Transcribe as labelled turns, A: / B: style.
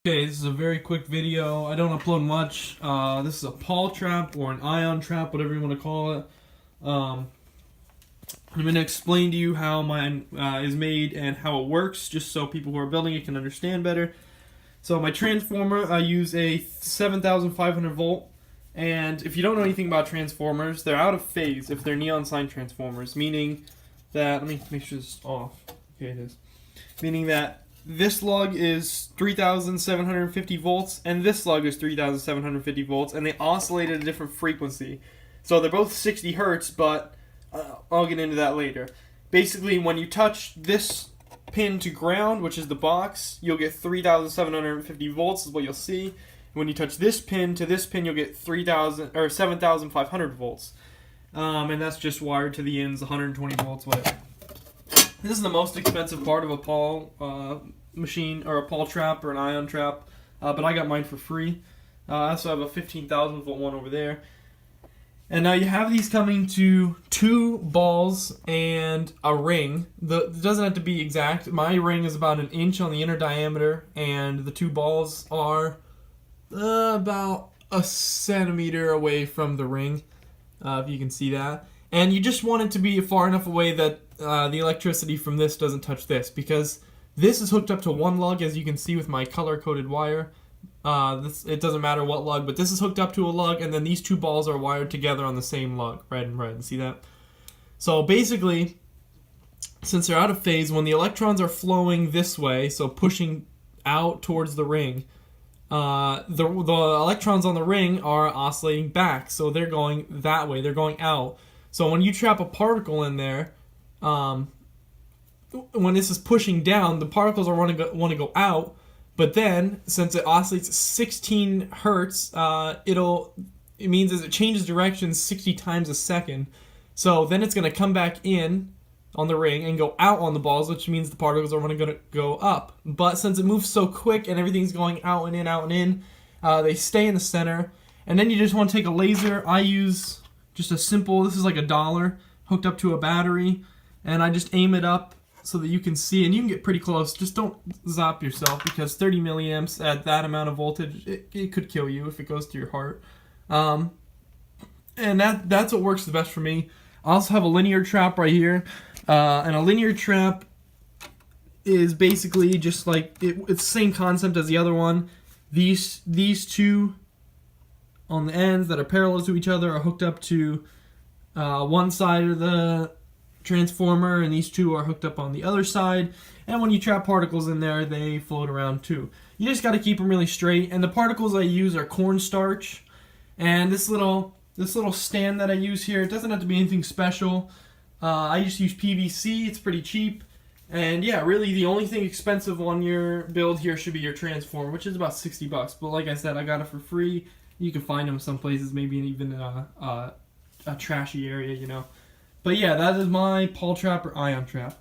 A: Okay, this is a very quick video. I don't upload much. This is a Paul trap or an ion trap, whatever you want to call it. I'm going to explain to you how mine is made and how it works, just so people who are building it can understand better. So my transformer, I use a 7,500 volt, and if you don't know anything about transformers, they're out of phase if they're neon sign transformers, meaning that, let me make sure this is off. Okay, it is. Meaning that this lug is 3,750 volts, and this lug is 3,750 volts, and they oscillate at a different frequency. So they're both 60 hertz, but I'll get into that later. Basically, when you touch this pin to ground, which is the box, you'll get 3,750 volts is what you'll see. When you touch this pin to this pin, you'll get 3,000 or 7,500 volts. And that's just wired to the ends, 120 volts, whatever. This is the most expensive part of a Paul machine, or a Paul trap, or an ion trap, but I got mine for free. I also have a 15,000 volt one over there. And now you have these coming to 2 balls and a ring. It doesn't have to be exact. My ring is about 1 inch on the inner diameter, and the 2 balls are about 1 centimeter away from the ring, if you can see that. And you just want it to be far enough away that the electricity from this doesn't touch this, because this is hooked up to one lug, as you can see with my color-coded wire. It doesn't matter what lug, but this is hooked up to a lug, and then these 2 balls are wired together on the same lug, red and red. See that? So basically, since they're out of phase, when the electrons are flowing this way, so pushing out towards the ring, the electrons on the ring are oscillating back, so they're going that way. They're going out. So when you trap a particle in there, when this is pushing down, the particles are want to go out. But then, since it oscillates 16 hertz, it means as it changes direction 60 times a second. So then it's going to come back in on the ring and go out on the balls, which means the particles are going to go up. But since it moves so quick and everything's going out and in, out and in, they stay in the center. And then you just want to take a laser. I use just a simple, this is like $1, hooked up to a battery, and I just aim it up so that you can see, and you can get pretty close. Just don't zap yourself, because 30 milliamps at that amount of voltage, it could kill you if it goes to your heart. And that's what works the best for me. I also have a linear trap right here, and a linear trap is basically just like, it's the same concept as the other one. These 2 on the ends that are parallel to each other are hooked up to one side of the transformer, and these 2 are hooked up on the other side, and when you trap particles in there, they float around too. You just got to keep them really straight, and the particles I use are cornstarch, and this little stand that I use here, it doesn't have to be anything special. I just use PVC, it's pretty cheap, and yeah, really the only thing expensive on your build here should be your transformer, which is about 60 bucks, but like I said, I got it for free. You can find them some places, maybe even in a trashy area, you know. But yeah, that is my Paul trap or ion trap.